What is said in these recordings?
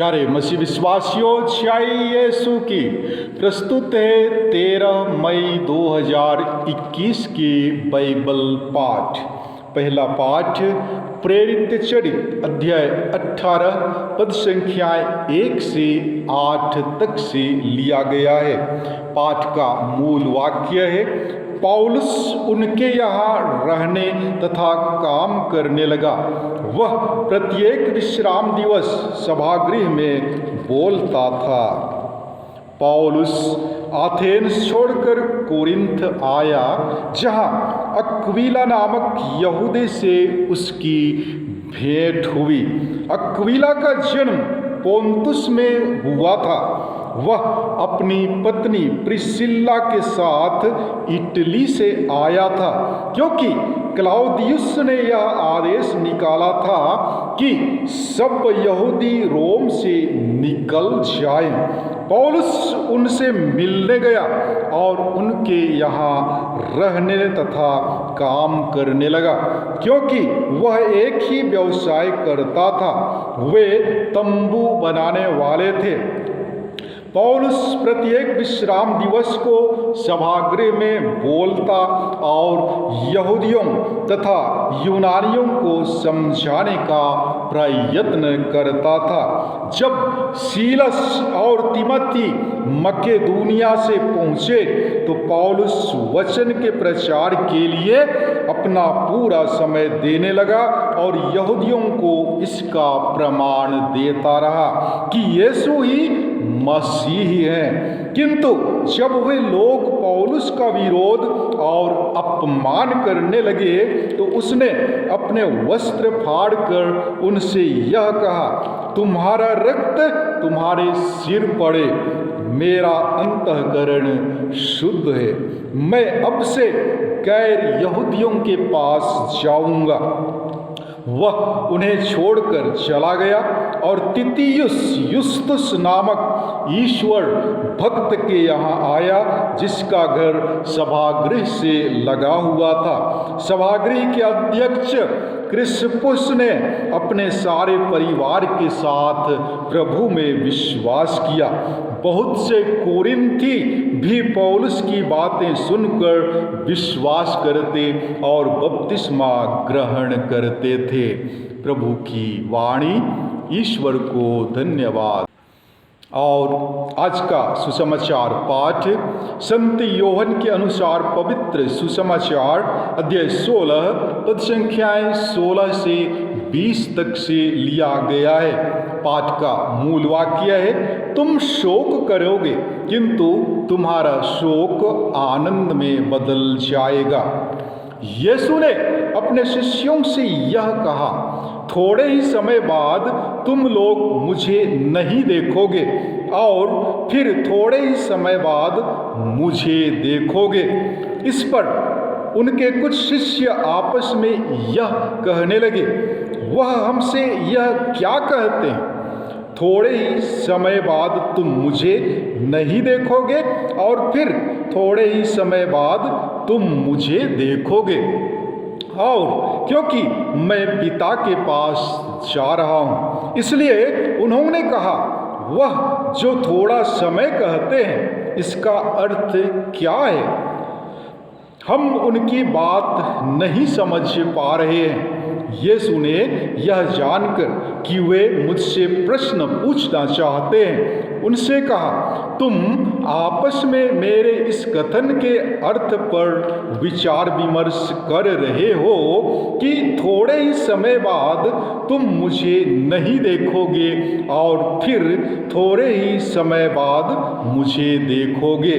प्यारे मसीह विश्वासियों, जय यीशु की। प्रस्तुत है 13 मई 2021 की बाइबल पाठ। पहला पाठ प्रेरित चरित्र अध्याय 18 पद संख्याएं 1 से 8 तक से लिया गया है। पाठ का मूल वाक्य है, पौलुस उनके यहाँ रहने तथा काम करने लगा। वह प्रत्येक विश्राम दिवस सभागृह में बोलता था। पौलुस एथेंस छोड़कर कोरिन्थ आया, जहाँ अक्विला नामक यहूदी से उसकी भेंट हुई। अक्विला का जन्म पोंतुस में हुआ था। वह अपनी पत्नी प्रिस्किल्ला के साथ इटली से आया था, क्योंकि क्लाउदियुस ने यह आदेश निकाला था कि सब यहूदी रोम से निकल जाएं। पौलुस उनसे मिलने गया और उनके यहाँ रहने तथा काम करने लगा, क्योंकि वह एक ही व्यवसाय करता था। वे तंबू बनाने वाले थे। पौलुस प्रत्येक विश्राम दिवस को सभागृह में बोलता और यहूदियों तथा यूनानियों को समझाने का प्रयत्न करता था। जब सीलस और तीमुथी मकेदुनिया से पहुँचे तो पौलुस वचन के प्रचार के लिए अपना पूरा समय देने लगा और यहूदियों को इसका प्रमाण देता रहा कि यीशु ही मसीह है। किंतु जब वे लोग पौलुस का विरोध और अपमान करने लगे तो उसने अपने वस्त्र फाड़कर उनसे यह कहा, तुम्हारा रक्त तुम्हारे सिर पड़े। मेरा अंतःकरण शुद्ध है। मैं अब से गैर यहूदियों के पास जाऊंगा। वह उन्हें छोड़कर चला गया और तितियुस युस्तुस नामक ईश्वर भक्त के यहाँ आया, जिसका घर सभागृह से लगा हुआ था। सभागृह के अध्यक्ष क्रिस्पुस ने अपने सारे परिवार के साथ प्रभु में विश्वास किया। बहुत से कोरिन्थी भी पौलुस की बातें सुनकर विश्वास करते और बपतिस्मा ग्रहण करते थे। प्रभु की वाणी। ईश्वर को धन्यवाद। और आज का सुसमाचार पाठ संत योहन के अनुसार पवित्र सुसमाचार अध्याय 16 पद संख्याएं 16 से 20 तक से लिया गया है। पाठ का मूल वाक्य है, तुम शोक करोगे किंतु तुम्हारा शोक आनंद में बदल जाएगा। यीशु ने अपने शिष्यों से यह कहा, थोड़े ही समय बाद तुम लोग मुझे नहीं देखोगे और फिर थोड़े ही समय बाद मुझे देखोगे। इस पर उनके कुछ शिष्य आपस में यह कहने लगे, वह हमसे यह क्या कहते हैं, थोड़े ही समय बाद तुम मुझे नहीं देखोगे और फिर थोड़े ही समय बाद तुम मुझे देखोगे। और क्योंकि मैं पिता के पास जा रहा हूँ, इसलिए उन्होंने कहा, वह जो थोड़ा समय कहते हैं इसका अर्थ क्या है? हम उनकी बात नहीं समझ पा रहे हैं। यीशु ने यह जानकर कि वे मुझसे प्रश्न पूछना चाहते हैं, उनसे कहा, तुम आपस में मेरे इस कथन के अर्थ पर विचार विमर्श कर रहे हो कि थोड़े ही समय बाद तुम मुझे नहीं देखोगे और फिर थोड़े ही समय बाद मुझे देखोगे।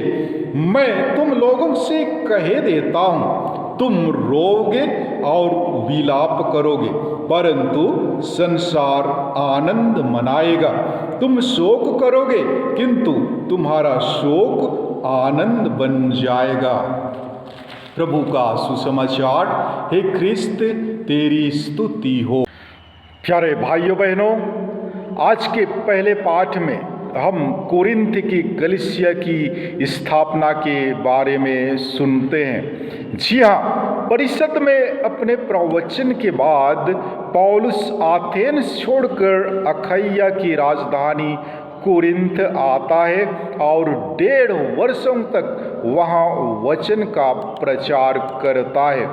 मैं तुम लोगों से कहे देता हूँ, तुम रोओगे और विलाप करोगे, परंतु संसार आनंद मनाएगा। तुम शोक करोगे किंतु तुम्हारा शोक आनंद बन जाएगा। प्रभु का सुसमाचार। हे ख्रिस्त, तेरी स्तुति हो। प्यारे भाइयों बहनों, आज के पहले पाठ में हम कोरिन्थ की कलीसिया की स्थापना के बारे में सुनते हैं। जी हाँ, परिषद में अपने प्रवचन के बाद पौलुस एथेंस छोड़कर अखैया की राजधानी कोरिन्थ आता है और 1.5 वर्षों तक वहाँ वचन का प्रचार करता है।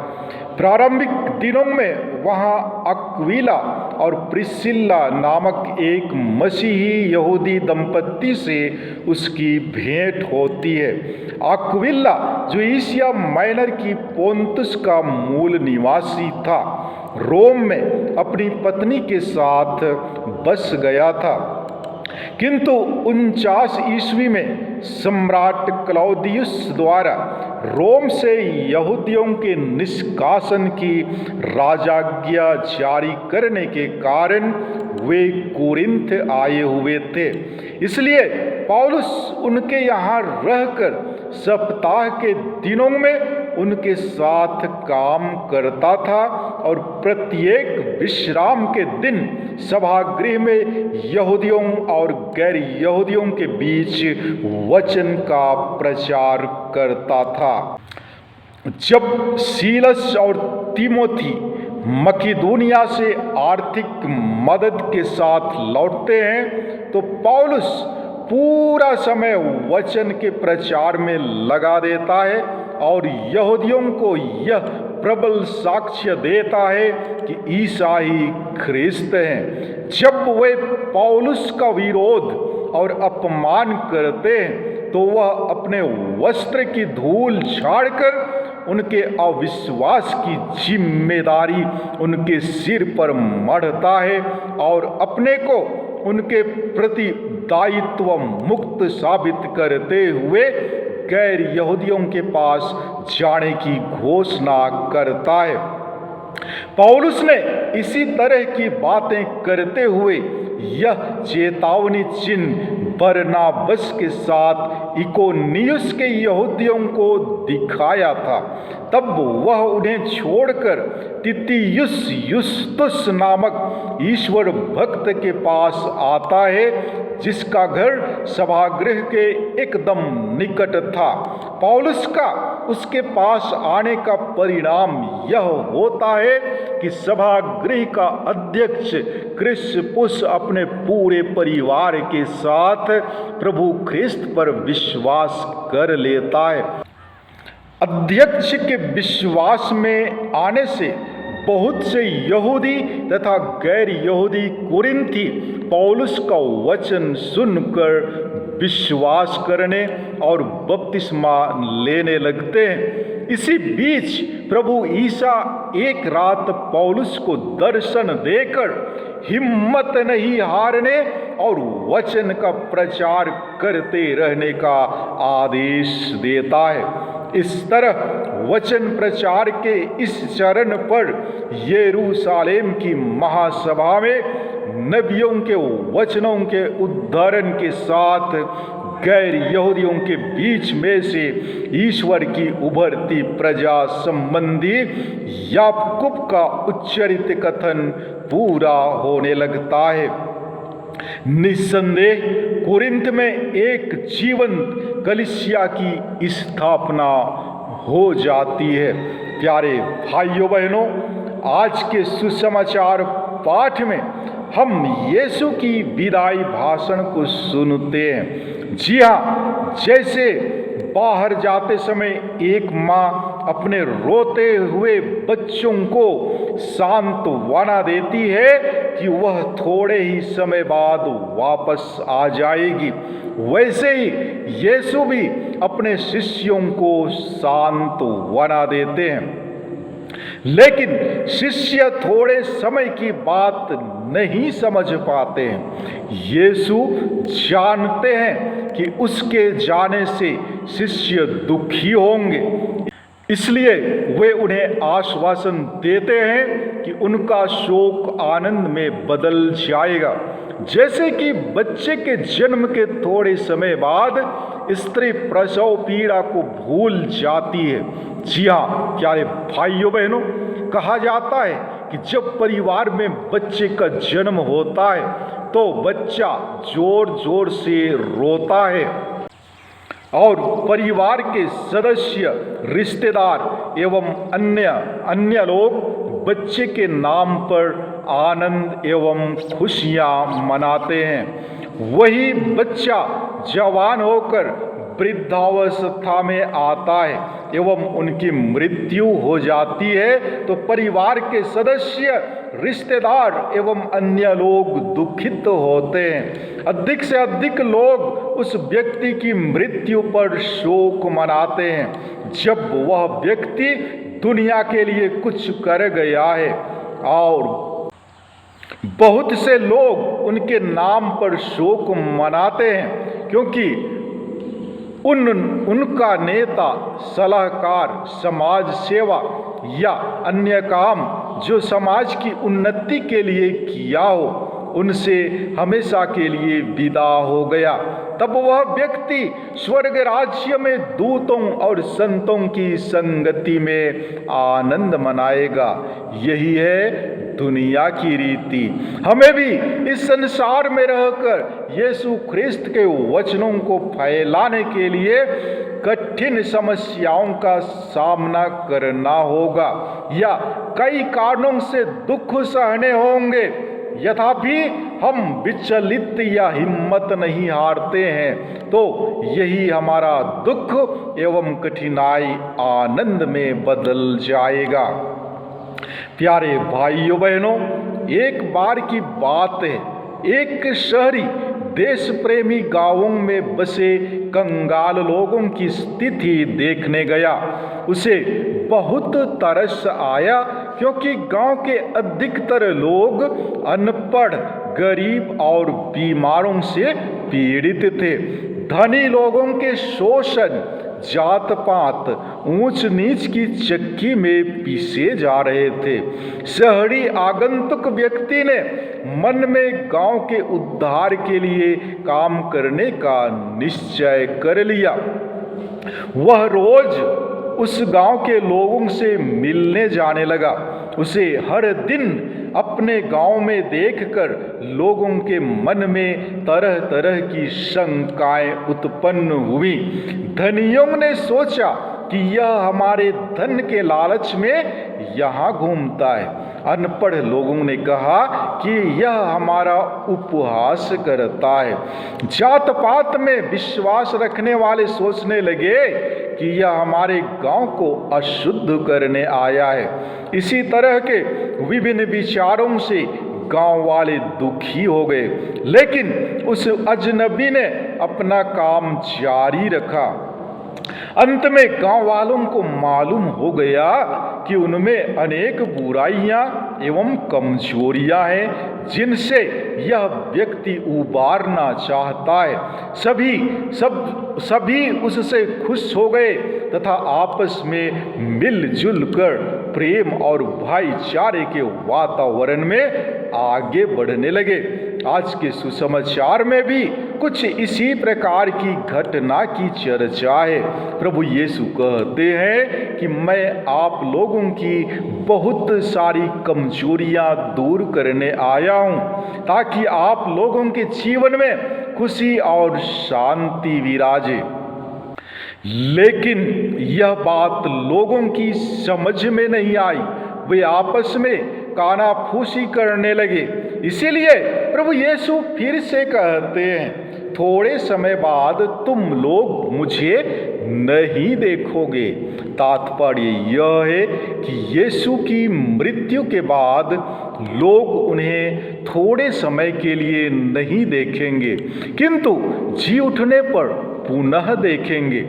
प्रारंभिक दिनों में वहाँ अक्विला और प्रिस्किल्ला नामक एक मसीही यहूदी दंपत्ति से उसकी भेंट होती है। अक्विला, जो एशिया माइनर की पोंतुस का मूल निवासी था, रोम में अपनी पत्नी के साथ बस गया था, किंतु 49 ईस्वी में सम्राट क्लौदियुस द्वारा रोम से यहूदियों के निष्कासन की राजाज्ञा जारी करने के कारण वे कोरिन्थ आए हुए थे। इसलिए पौलुस उनके यहाँ रहकर सप्ताह के दिनों में उनके साथ काम करता था और प्रत्येक विश्राम के दिन सभागृह में यहूदियों और गैर यहूदियों के बीच वचन का प्रचार करता था। जब सीलस और तीमोथी मकिदुनिया से आर्थिक मदद के साथ लौटते हैं तो पौलुस पूरा समय वचन के प्रचार में लगा देता है और यहूदियों को यह प्रबल साक्ष्य देता है कि ईसा ही ख्रिस्त हैं। जब वे पौलुस का विरोध और अपमान करते हैं तो वह अपने वस्त्र की धूल झाड़कर उनके अविश्वास की जिम्मेदारी उनके सिर पर मढ़ता है और अपने को उनके प्रति दायित्व मुक्त साबित करते हुए गैर यहूदियों के पास जाने की घोषणा करता है। पौलुस ने इसी तरह की बातें करते हुए यह चेतावनी चिन्ह बरनाबस के साथ इकोनियुस के यहूदियों को दिखाया था। तब वह उन्हें छोड़कर तितियुस युस्तुस नामक ईश्वर भक्त के पास आता है, जिसका घर सभागृह के एकदम निकट था। पौलुस का उसके पास आने का परिणाम यह होता है कि सभागृह का अध्यक्ष क्रिस्पुस अपने पूरे परिवार के साथ प्रभु ख्रिस्त पर विश्वास कर लेता है। अध्यक्ष के विश्वास में आने से बहुत से यहूदी तथा गैर यहूदी कुरिन्थी पौलुस का वचन सुनकर विश्वास करने और बपतिस्मा लेने लगते हैं। इसी बीच प्रभु ईसा एक रात पौलुस को दर्शन देकर हिम्मत नहीं हारने और वचन का प्रचार करते रहने का आदेश देता है। इस तरह वचन प्रचार के इस चरण पर यरूशलेम की महासभा में नबियों के वचनों के उद्धरण के साथ गैर यहूदियों के बीच में से ईश्वर की उभरती प्रजा संबंधी याकूब का उच्चरित कथन पूरा होने लगता है। निस्संदेह कोरिन्थ में एक जीवंत कलीसिया की स्थापना हो जाती है। प्यारे भाइयों बहनों, आज के सुसमाचार पाठ में हम यीशु की विदाई भाषण को सुनते हैं। जी हाँ, जैसे बाहर जाते समय एक माँ अपने रोते हुए बच्चों को सांत्वना देती है कि वह थोड़े ही समय बाद वापस आ जाएगी, वैसे ही यीशु भी अपने शिष्यों को सांत्वना देते हैं। लेकिन शिष्य थोड़े समय की बात नहीं समझ पाते हैं। यीशु जानते हैं कि उसके जाने से शिष्य दुखी होंगे, इसलिए वे उन्हें आश्वासन देते हैं कि उनका शोक आनंद में बदल जाएगा। जैसे कि बच्चे के जन्म के थोड़े समय बाद स्त्री प्रसव पीड़ा को भूल जाती है। जी हाँ प्यारे भाइयों बहनों, कहा जाता है कि जब परिवार में बच्चे का जन्म होता है तो बच्चा जोर जोर से रोता है और परिवार के सदस्य, रिश्तेदार एवं अन्य लोग बच्चे के नाम पर आनंद एवं खुशियां मनाते हैं। वही बच्चा जवान होकर वृद्धावस्था में आता है एवं उनकी मृत्यु हो जाती है तो परिवार के सदस्य, रिश्तेदार एवं अन्य लोग दुखित होते हैं। अधिक से अधिक लोग उस व्यक्ति की मृत्यु पर शोक मनाते हैं जब वह व्यक्ति दुनिया के लिए कुछ कर गया है, और बहुत से लोग उनके नाम पर शोक मनाते हैं क्योंकि उनका नेता, सलाहकार, समाज सेवा या अन्य काम जो समाज की उन्नति के लिए किया हो उनसे हमेशा के लिए विदा हो गया। तब वह व्यक्ति स्वर्ग राज्य में दूतों और संतों की संगति में आनंद मनाएगा। यही है दुनिया की रीति। हमें भी इस संसार में रहकर यीशु ख्रिस्त के वचनों को फैलाने के लिए कठिन समस्याओं का सामना करना होगा या कई कारणों से दुख सहने होंगे। यद्यपि हम विचलित या हिम्मत नहीं हारते हैं तो यही हमारा दुख एवं कठिनाई आनंद में बदल जाएगा। प्यारे भाइयों बहनों, एक बार की बात है, एक शहरी देश प्रेमी गांवों में बसे कंगाल लोगों की स्थिति देखने गया। उसे बहुत तरस आया क्योंकि गांव के अधिकतर लोग अनपढ़, गरीब और बीमारों से पीड़ित थे। धनी लोगों के शोषण, जात पात, ऊंच नीच की चक्की में पीसे जा रहे थे। शहरी आगंतुक व्यक्ति ने मन में गांव के उद्धार के लिए काम करने का निश्चय कर लिया। वह रोज उस गांव के लोगों से मिलने जाने लगा। उसे हर दिन अपने गांव में देखकर लोगों के मन में तरह तरह की शंकाएं उत्पन्न हुई। धनियों ने सोचा कि यह हमारे धन के लालच में यहाँ घूमता है। अनपढ़ लोगों ने कहा कि यह हमारा उपहास करता है। जात पात में विश्वास रखने वाले सोचने लगे कि यह हमारे गांव को अशुद्ध करने आया है। इसी तरह के विभिन्न विचारों से गांव वाले दुखी हो गए, लेकिन उस अजनबी ने अपना काम जारी रखा। अंत में गांव वालों को मालूम हो गया कि उनमें अनेक बुराइयां एवं कमजोरियां हैं जिनसे यह व्यक्ति उबारना चाहता है। सभी उससे खुश हो गए तथा आपस में मिलजुल कर प्रेम और भाईचारे के वातावरण में आगे बढ़ने लगे। आज के सुसमाचार में भी कुछ इसी प्रकार की घटना की चर्चा है। प्रभु यीशु कहते हैं कि मैं आप लोगों की बहुत सारी कमजोरियां दूर करने आया हूं ताकि आप लोगों के जीवन में खुशी और शांति विराजे। लेकिन यह बात लोगों की समझ में नहीं आई। वे आपस में कानाफूसी करने लगे। इसीलिए प्रभु यीशु फिर से कहते हैं, थोड़े समय बाद तुम लोग मुझे नहीं देखोगे। तात्पर्य यह है कि यीशु की मृत्यु के बाद लोग उन्हें थोड़े समय के लिए नहीं देखेंगे, किंतु जी उठने पर पुनः देखेंगे।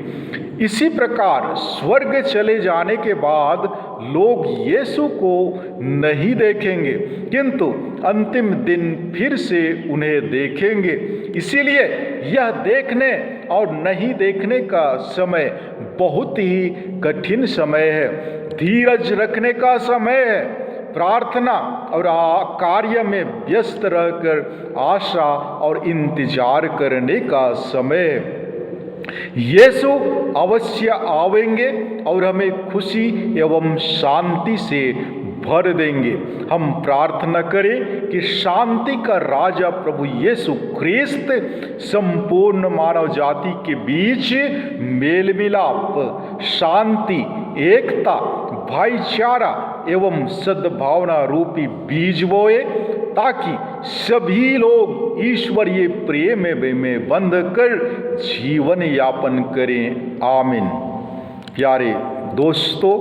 इसी प्रकार स्वर्ग चले जाने के बाद लोग यीशु को नहीं देखेंगे, किंतु अंतिम दिन फिर से उन्हें देखेंगे। इसीलिए यह देखने और नहीं देखने का समय बहुत ही कठिन समय है। धीरज रखने का समय है। प्रार्थना और कार्य में व्यस्त रहकर आशा और इंतजार करने का समय है। यीशु अवश्य आवेंगे और हमें खुशी एवं शांति से भर देंगे। हम प्रार्थना करें कि शांति का राजा प्रभु यीशु ख्रिस्त संपूर्ण मानव जाति के बीच मेल मिलाप, शांति, एकता, भाईचारा एवं सद्भावना रूपी बीज बोए, ताकि सभी लोग ईश्वरीय प्रेम में बंध कर जीवन यापन करें। आमीन। प्यारे दोस्तों,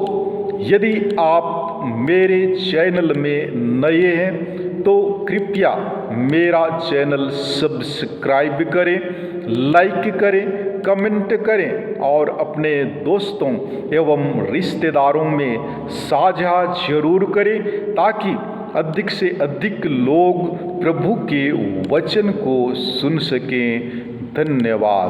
यदि आप मेरे चैनल में नए हैं तो कृपया मेरा चैनल सब्सक्राइब करें, लाइक करें, कमेंट करें और अपने दोस्तों एवं रिश्तेदारों में साझा जरूर करें, ताकि अधिक से अधिक लोग प्रभु के वचन को सुन सकें। धन्यवाद।